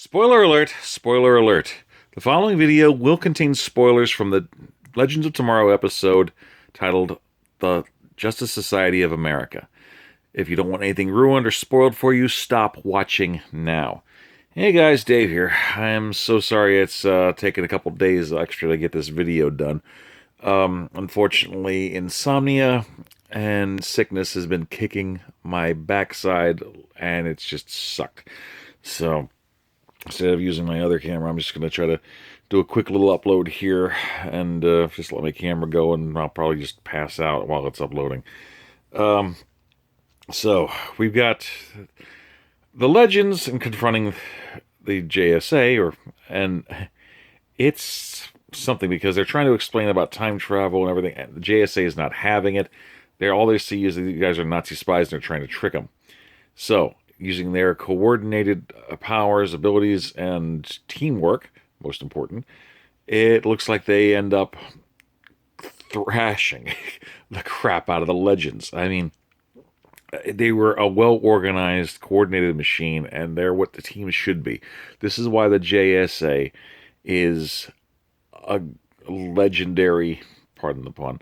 Spoiler alert, spoiler alert. The following video will contain spoilers from the Legends of Tomorrow episode titled The Justice Society of America. If you don't want anything ruined or spoiled for you, stop watching now. Hey guys, Dave here. I'm so sorry it's taken a couple days extra to get this video done. Unfortunately, insomnia and sickness has been kicking my backside, and it's just sucked. So instead of using my other camera, I'm just going to try to do a quick little upload here and just let my camera go, and I'll probably just pass out while it's uploading. So we've got the Legends and confronting the JSA, and it's something because they're trying to explain about time travel and everything. The JSA is not having it. All they see is that these guys are Nazi spies and they're trying to trick them. So using their coordinated powers, abilities, and teamwork, most important, it looks like they end up thrashing the crap out of the Legends. I mean, they were a well-organized, coordinated machine, and they're what the team should be. This is why the JSA is a legendary, pardon the pun,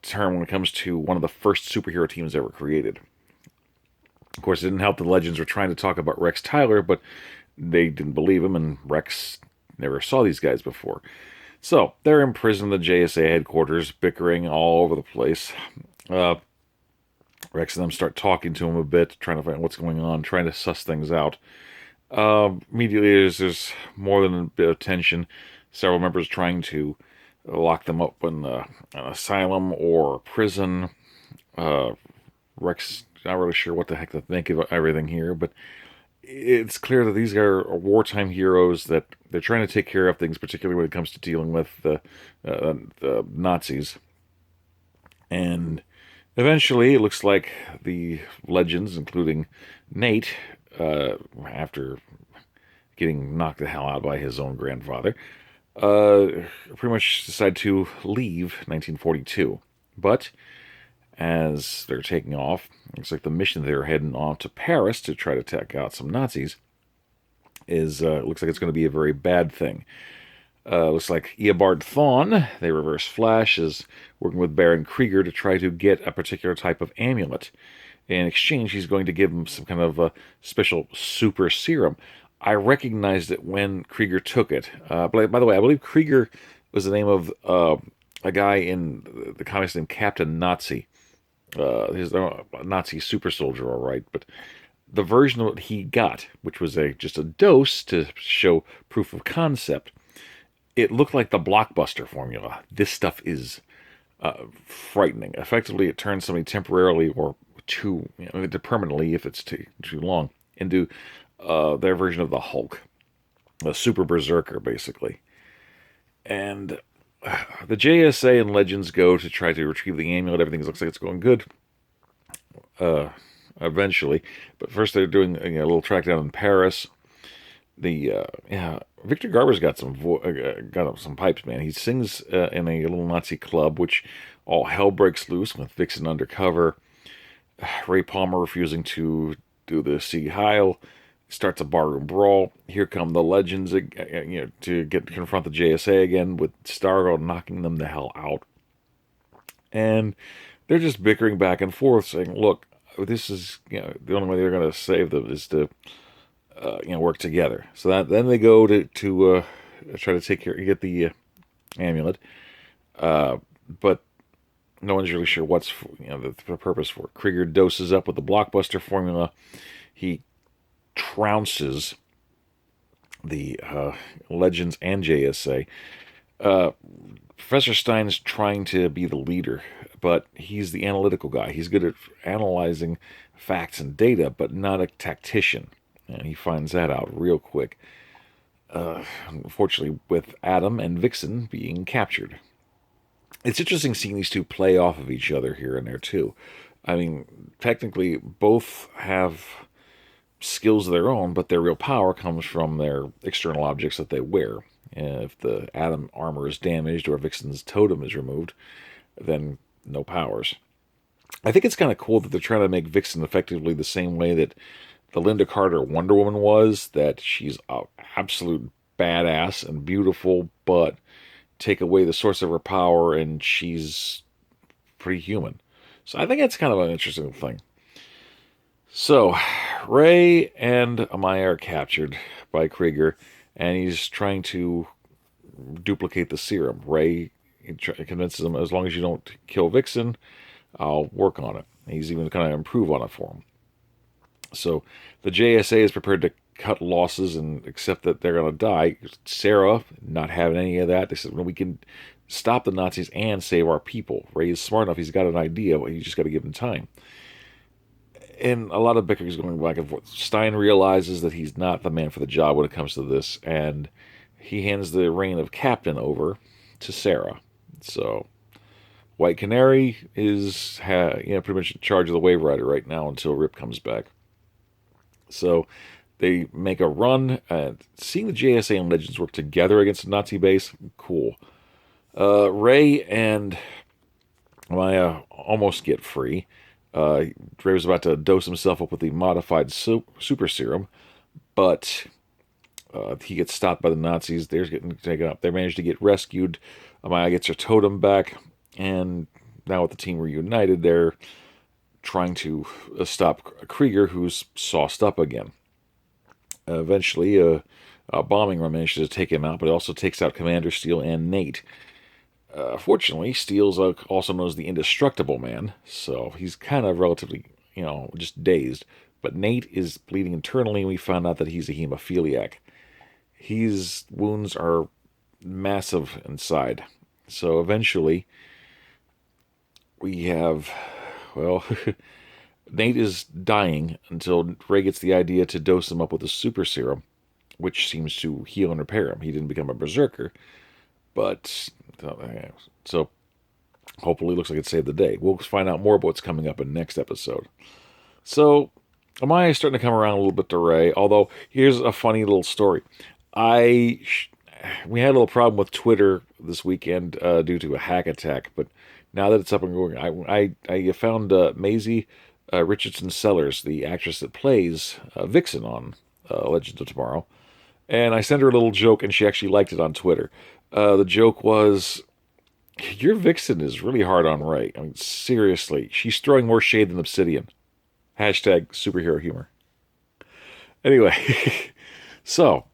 term when it comes to one of the first superhero teams ever created. Of course, it didn't help the Legends were trying to talk about Rex Tyler, but they didn't believe him, and Rex never saw these guys before. So, they're in prison in the JSA headquarters, bickering all over the place. Rex and them start talking to him a bit, trying to find out what's going on, trying to suss things out. Immediately, there's more than a bit of tension. Several members trying to lock them up in an asylum or prison. Rex not really sure what the heck to think of everything here, but it's clear that these guys are wartime heroes, that they're trying to take care of things, particularly when it comes to dealing with the Nazis. And eventually, it looks like the Legends, including Nate, after getting knocked the hell out by his own grandfather, pretty much decide to leave 1942. But as they're taking off, looks like the mission they're heading off to Paris to try to take out some Nazis is looks like it's going to be a very bad thing. Looks like Eobard Thawne, the Reverse Flash, is working with Baron Krieger to try to get a particular type of amulet. In exchange, he's going to give him some kind of a special super serum. I recognized it when Krieger took it. By the way, I believe Krieger was the name of a guy in the comics named Captain Nazi. He's a Nazi super soldier, all right, but the version that he got, which was just a dose to show proof of concept, it looked like the Blockbuster formula. This stuff is frightening. Effectively, it turns somebody temporarily or permanently, if it's too long, into their version of the Hulk, a super berserker, basically. And the JSA and Legends go to try to retrieve the amulet. Everything looks like it's going good. Eventually, but first they're doing a little track down in Paris. Victor Garber's got some pipes, man. He sings in a little Nazi club, which all hell breaks loose with Vixen undercover. Ray Palmer refusing to do the Sieg Heil. Starts a barroom brawl. Here come the Legends, to confront the JSA again, with Stargirl knocking them the hell out. And they're just bickering back and forth, saying, "Look, this is the only way they're going to save them is to work together." So then they go to try to get the amulet, but no one's really sure what's the purpose for it. Krieger doses up with the Blockbuster formula. He trounces the Legends and JSA. Professor Stein's trying to be the leader, but he's the analytical guy. He's good at analyzing facts and data, but not a tactician. And he finds that out real quick. Unfortunately, with Adam and Vixen being captured. It's interesting seeing these two play off of each other here and there, too. I mean, technically, both have skills of their own, but their real power comes from their external objects that they wear. If the Adam armor is damaged or Vixen's totem is removed, then no powers. I think it's kind of cool that they're trying to make Vixen effectively the same way that the Linda Carter Wonder Woman was, that she's a absolute badass and beautiful, but take away the source of her power and she's pretty human. So I think that's kind of an interesting thing. So Ray and Amaya are captured by Krieger, and he's trying to duplicate the serum. Ray convinces him, as long as you don't kill Vixen, I'll work on it. He's even going to improve on it for him. So the JSA is prepared to cut losses and accept that they're going to die. Sarah, not having any of that, they said, well, we can stop the Nazis and save our people. Ray is smart enough. He's got an idea, but you just got to give him time. And a lot of bickering is going back and forth. Stein realizes that he's not the man for the job when it comes to this, and he hands the reign of captain over to Sarah. So White Canary is pretty much in charge of the Wave Rider right now until Rip comes back. So they make a run, and seeing the JSA and Legends work together against the Nazi base, cool. Ray and Maya almost get free. Ray was about to dose himself up with the modified super serum, but he gets stopped by the Nazis. They're getting taken up. They manage to get rescued. Maya gets her totem back, and now with the team reunited, they're trying to stop Krieger, who's sauced up again. Eventually, a bombing run manages to take him out, but it also takes out Commander Steel and Nate. Fortunately, Steele's also known as the Indestructible Man, so he's kind of relatively, just dazed. But Nate is bleeding internally, and we found out that he's a hemophiliac. His wounds are massive inside. So eventually, we have, well, Nate is dying until Ray gets the idea to dose him up with a super serum, which seems to heal and repair him. He didn't become a berserker, but so hopefully it looks like it saved the day. We'll find out more about what's coming up in the next episode. So Amaya is starting to come around a little bit to Ray, although here's a funny little story. We had a little problem with Twitter this weekend due to a hack attack, but now that it's up and going, I found Maisie Richardson Sellers, the actress that plays Vixen on Legends of Tomorrow, and I sent her a little joke, and she actually liked it on Twitter. The joke was, your Vixen is really hard on Ray. I mean, seriously, she's throwing more shade than Obsidian. Hashtag superhero humor. Anyway, so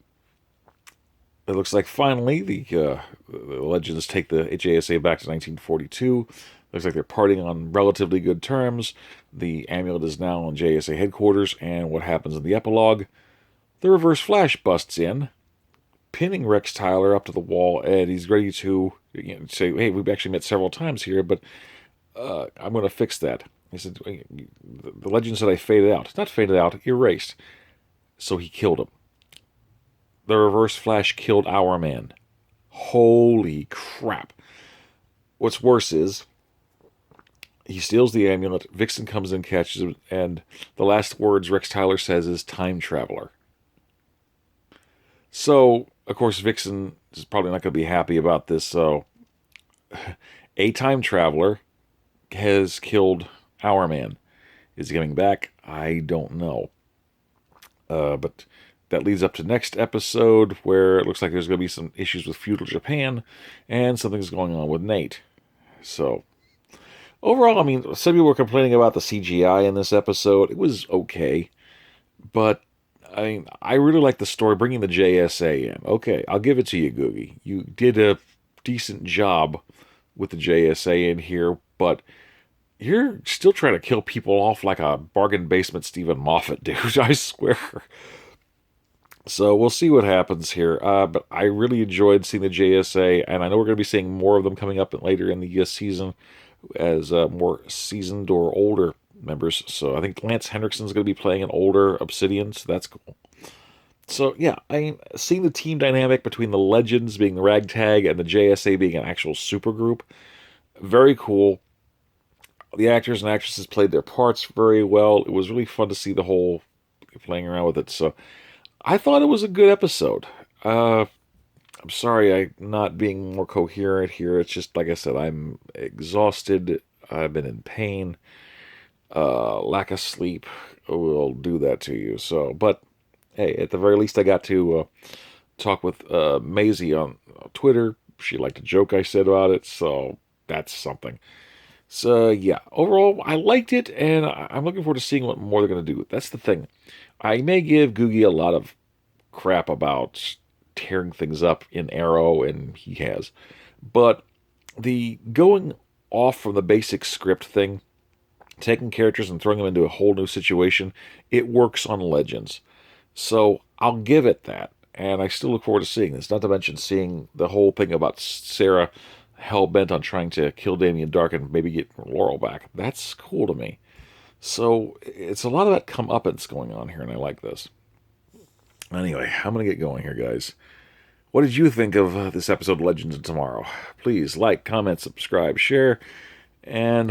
it looks like finally the Legends take the JSA back to 1942. Looks like they're parting on relatively good terms. The amulet is now on JSA headquarters, and what happens in the epilogue? The Reverse Flash busts in, pinning Rex Tyler up to the wall, and he's ready to say, hey, we've actually met several times here, but I'm going to fix that. He said, the Legend said I faded out. It's not faded out, erased. So he killed him. The Reverse Flash killed our man. Holy crap. What's worse is, he steals the amulet, Vixen comes in, catches him, and the last words Rex Tyler says is time traveler. So, of course, Vixen is probably not going to be happy about this, so a time traveler has killed our man. Is he coming back? I don't know. But that leads up to next episode, where it looks like there's going to be some issues with feudal Japan, and something's going on with Nate. So, overall, I mean, some people were complaining about the CGI in this episode. It was okay, but I mean, I really like the story, bringing the JSA in. Okay, I'll give it to you, Googie. You did a decent job with the JSA in here, but you're still trying to kill people off like a bargain basement Stephen Moffat, dude. I swear. So we'll see what happens here. But I really enjoyed seeing the JSA, and I know we're going to be seeing more of them coming up later in the season as more seasoned or older members. So I think Lance Henriksen's going to be playing an older Obsidian, so that's cool. So yeah, I mean, seeing the team dynamic between the Legends being the ragtag and the JSA being an actual supergroup, very cool. The actors and actresses played their parts very well. It was really fun to see the whole playing around with it. So I thought it was a good episode. I'm sorry I'm not being more coherent here. It's just, like I said, I'm exhausted. I've been in pain. Lack of sleep. will do that to you. So, but hey, at the very least, I got to talk with Maisie on Twitter. She liked a joke I said about it, so that's something. So yeah, overall, I liked it, and I'm looking forward to seeing what more they're going to do. That's the thing. I may give Googie a lot of crap about tearing things up in Arrow, and he has, but the going off from the basic script thing, taking characters and throwing them into a whole new situation, it works on Legends. So I'll give it that. And I still look forward to seeing this. Not to mention seeing the whole thing about Sarah hell bent on trying to kill Damien Dark and maybe get Laurel back. That's cool to me. So it's a lot of that comeuppance going on here, and I like this. Anyway, I'm going to get going here, guys. What did you think of this episode of Legends of Tomorrow? Please like, comment, subscribe, share, and